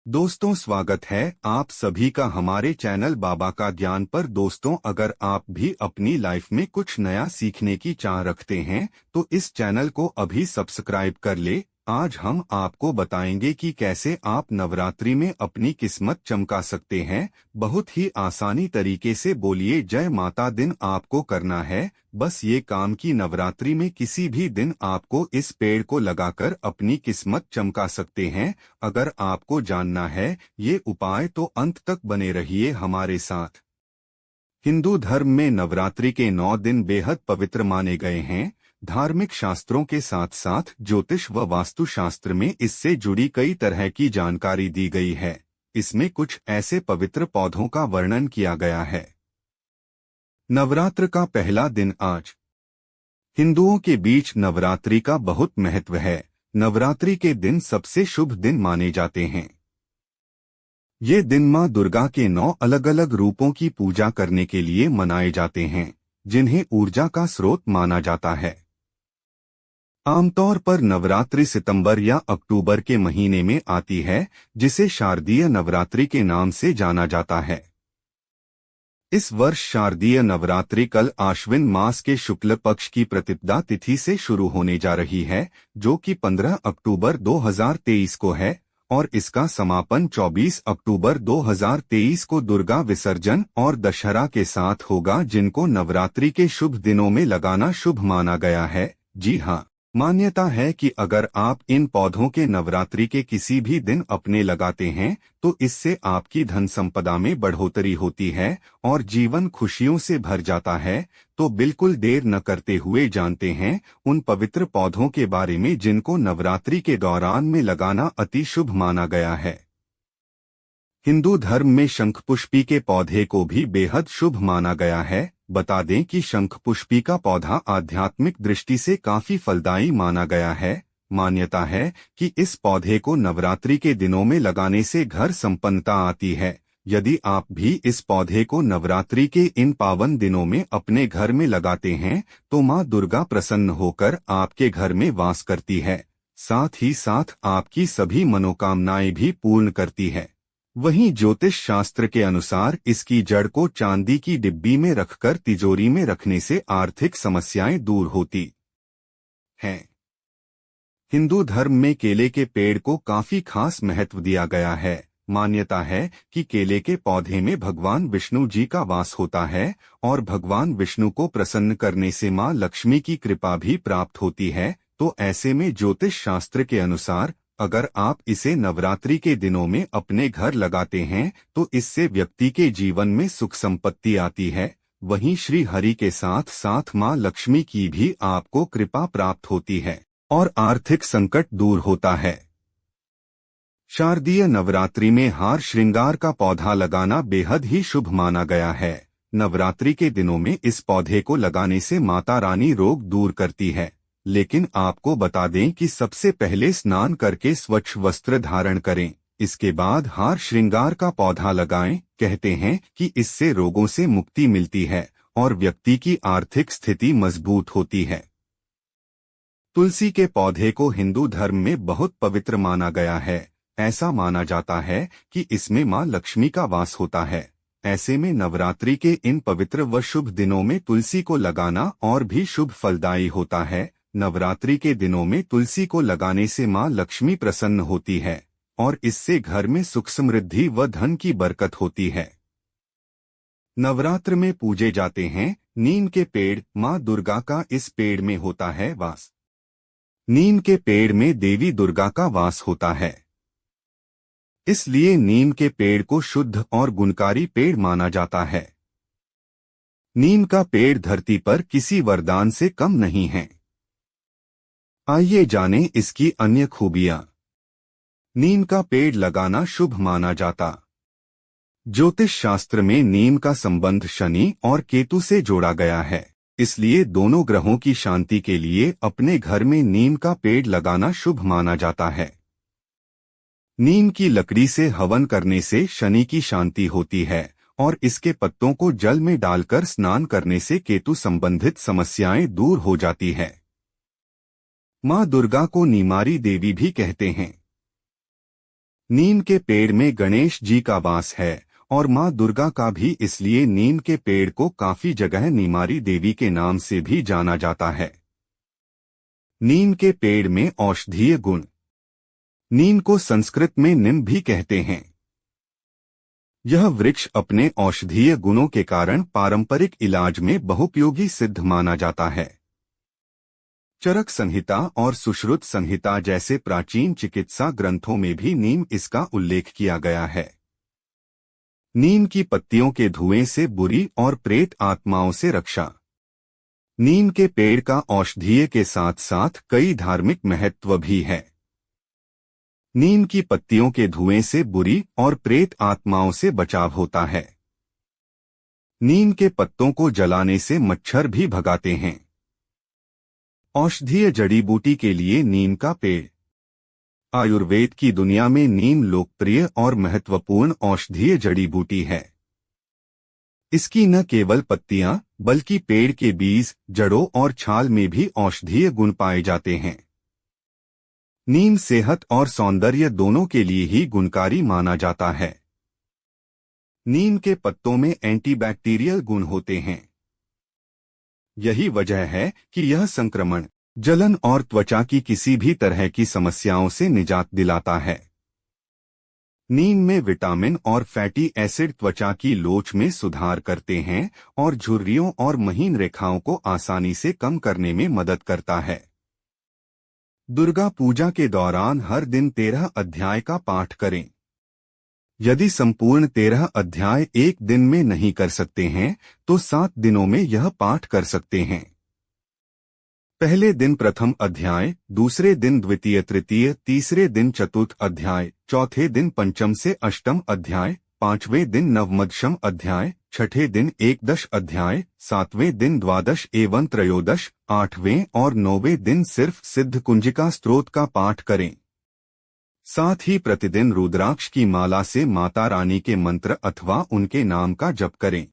दोस्तों, स्वागत है आप सभी का हमारे चैनल बाबा का ज्ञान पर। दोस्तों, अगर आप भी अपनी लाइफ में कुछ नया सीखने की चाह रखते हैं तो इस चैनल को अभी सब्सक्राइब कर ले। आज हम आपको बताएंगे कि कैसे आप नवरात्रि में अपनी किस्मत चमका सकते हैं। बहुत ही आसानी तरीके से बोलिए जय माता। दिन आपको करना है बस ये काम कि नवरात्रि में किसी भी दिन आपको इस पेड़ को लगाकर अपनी किस्मत चमका सकते हैं। अगर आपको जानना है ये उपाय तो अंत तक बने रहिए हमारे साथ। हिंदू धर्म में नवरात्रि के 9 दिन बेहद पवित्र माने गए हैं। धार्मिक शास्त्रों के साथ साथ ज्योतिष व वास्तु शास्त्र में इससे जुड़ी कई तरह की जानकारी दी गई है। इसमें कुछ ऐसे पवित्र पौधों का वर्णन किया गया है। नवरात्र का पहला दिन आज। हिंदुओं के बीच नवरात्रि का बहुत महत्व है। नवरात्रि के दिन सबसे शुभ दिन माने जाते हैं। ये दिन मां दुर्गा के 9 अलग अलग रूपों की पूजा करने के लिए मनाए जाते हैं, जिन्हें ऊर्जा का स्रोत माना जाता है। आमतौर पर नवरात्रि सितंबर या अक्टूबर के महीने में आती है, जिसे शारदीय नवरात्रि के नाम से जाना जाता है। इस वर्ष शारदीय नवरात्रि कल आश्विन मास के शुक्ल पक्ष की प्रतिपदा तिथि से शुरू होने जा रही है, जो कि 15 अक्टूबर 2023 को है, और इसका समापन 24 अक्टूबर 2023 को दुर्गा विसर्जन और दशहरा के साथ होगा, जिनको नवरात्रि के शुभ दिनों में लगाना शुभ माना गया है। जी हाँ, मान्यता है कि अगर आप इन पौधों के नवरात्रि के किसी भी दिन अपने लगाते हैं तो इससे आपकी धन संपदा में बढ़ोतरी होती है और जीवन खुशियों से भर जाता है। तो बिल्कुल देर न करते हुए जानते हैं उन पवित्र पौधों के बारे में जिनको नवरात्रि के दौरान में लगाना अति शुभ माना गया है। हिंदू धर्म में शंखपुष्पी के पौधे को भी बेहद शुभ माना गया है। बता दें कि शंखपुष्पी का पौधा आध्यात्मिक दृष्टि से काफी फलदायी माना गया है। मान्यता है कि इस पौधे को नवरात्रि के दिनों में लगाने से घर संपन्नता आती है। यदि आप भी इस पौधे को नवरात्रि के इन पावन दिनों में अपने घर में लगाते हैं तो मां दुर्गा प्रसन्न होकर आपके घर में वास करती है, साथ ही साथ आपकी सभी मनोकामनाएं भी पूर्ण करती है। वहीं ज्योतिष शास्त्र के अनुसार इसकी जड़ को चांदी की डिब्बी में रखकर तिजोरी में रखने से आर्थिक समस्याएं दूर होती हैं। हिंदू धर्म में केले के पेड़ को काफी खास महत्व दिया गया है। मान्यता है कि केले के पौधे में भगवान विष्णु जी का वास होता है और भगवान विष्णु को प्रसन्न करने से मां लक्ष्मी की कृपा भी प्राप्त होती है। तो ऐसे में ज्योतिष शास्त्र के अनुसार अगर आप इसे नवरात्रि के दिनों में अपने घर लगाते हैं तो इससे व्यक्ति के जीवन में सुख संपत्ति आती है। वहीं श्री हरि के साथ साथ मां लक्ष्मी की भी आपको कृपा प्राप्त होती है और आर्थिक संकट दूर होता है। शारदीय नवरात्रि में हार श्रृंगार का पौधा लगाना बेहद ही शुभ माना गया है। नवरात्रि के दिनों में इस पौधे को लगाने से माता रानी रोग दूर करती है। लेकिन आपको बता दें कि सबसे पहले स्नान करके स्वच्छ वस्त्र धारण करें, इसके बाद हार श्रृंगार का पौधा लगाएं। कहते हैं कि इससे रोगों से मुक्ति मिलती है और व्यक्ति की आर्थिक स्थिति मजबूत होती है। तुलसी के पौधे को हिंदू धर्म में बहुत पवित्र माना गया है। ऐसा माना जाता है कि इसमें मां लक्ष्मी का वास होता है। ऐसे में नवरात्रि के इन पवित्र व शुभ दिनों में तुलसी को लगाना और भी शुभ फलदायी होता है। नवरात्रि के दिनों में तुलसी को लगाने से मां लक्ष्मी प्रसन्न होती है और इससे घर में सुख समृद्धि व धन की बरकत होती है। नवरात्र में पूजे जाते हैं नीम के पेड़। मां दुर्गा का इस पेड़ में होता है वास। नीम के पेड़ में देवी दुर्गा का वास होता है, इसलिए नीम के पेड़ को शुद्ध और गुणकारी पेड़ माना जाता है। नीम का पेड़ धरती पर किसी वरदान से कम नहीं है। आइए जानें इसकी अन्य खूबियां। नीम का पेड़ लगाना शुभ माना जाता। ज्योतिष शास्त्र में नीम का संबंध शनि और केतु से जोड़ा गया है, इसलिए दोनों ग्रहों की शांति के लिए अपने घर में नीम का पेड़ लगाना शुभ माना जाता है। नीम की लकड़ी से हवन करने से शनि की शांति होती है और इसके पत्तों को जल में डालकर स्नान करने से केतु संबंधित समस्याएं दूर हो जाती है। मां दुर्गा को नीमारी देवी भी कहते हैं। नीम के पेड़ में गणेश जी का वास है और मां दुर्गा का भी, इसलिए नीम के पेड़ को काफी जगह नीमारी देवी के नाम से भी जाना जाता है। नीम के पेड़ में औषधीय गुण। नीम को संस्कृत में निम भी कहते हैं। यह वृक्ष अपने औषधीय गुणों के कारण पारंपरिक इलाज में बहुपयोगी सिद्ध माना जाता है। चरक संहिता और सुश्रुत संहिता जैसे प्राचीन चिकित्सा ग्रंथों में भी नीम इसका उल्लेख किया गया है। नीम की पत्तियों के धुएं से बुरी और प्रेत आत्माओं से रक्षा। नीम के पेड़ का औषधीय के साथ साथ कई धार्मिक महत्व भी है। नीम की पत्तियों के धुएं से बुरी और प्रेत आत्माओं से बचाव होता है। नीम के पत्तों को जलाने से मच्छर भी भगाते हैं। औषधीय जड़ी बूटी के लिए नीम का पेड़। आयुर्वेद की दुनिया में नीम लोकप्रिय और महत्वपूर्ण औषधीय जड़ी बूटी है। इसकी न केवल पत्तियां बल्कि पेड़ के बीज, जड़ों और छाल में भी औषधीय गुण पाए जाते हैं। नीम सेहत और सौंदर्य दोनों के लिए ही गुणकारी माना जाता है। नीम के पत्तों में एंटीबैक्टीरियल गुण होते हैं। यही वजह है कि यह संक्रमण, जलन और त्वचा की किसी भी तरह की समस्याओं से निजात दिलाता है। नीम में विटामिन और फैटी एसिड त्वचा की लोच में सुधार करते हैं और झुर्रियों और महीन रेखाओं को आसानी से कम करने में मदद करता है। दुर्गा पूजा के दौरान हर दिन 13 अध्याय का पाठ करें। यदि संपूर्ण 13 अध्याय एक दिन में नहीं कर सकते हैं तो 7 दिनों में यह पाठ कर सकते हैं। पहले दिन प्रथम अध्याय, दूसरे दिन द्वितीय तृतीय, तीसरे दिन चतुर्थ अध्याय, चौथे दिन पंचम से अष्टम अध्याय, पांचवें दिन नवमदशम अध्याय, छठे दिन एकदश अध्याय, सातवें दिन द्वादश एवं त्रयोदश, आठवें और नौवें दिन सिर्फ सिद्ध कुंजिका स्तोत्र का पाठ करें। साथ ही प्रतिदिन रुद्राक्ष की माला से माता रानी के मंत्र अथवा उनके नाम का जप करें।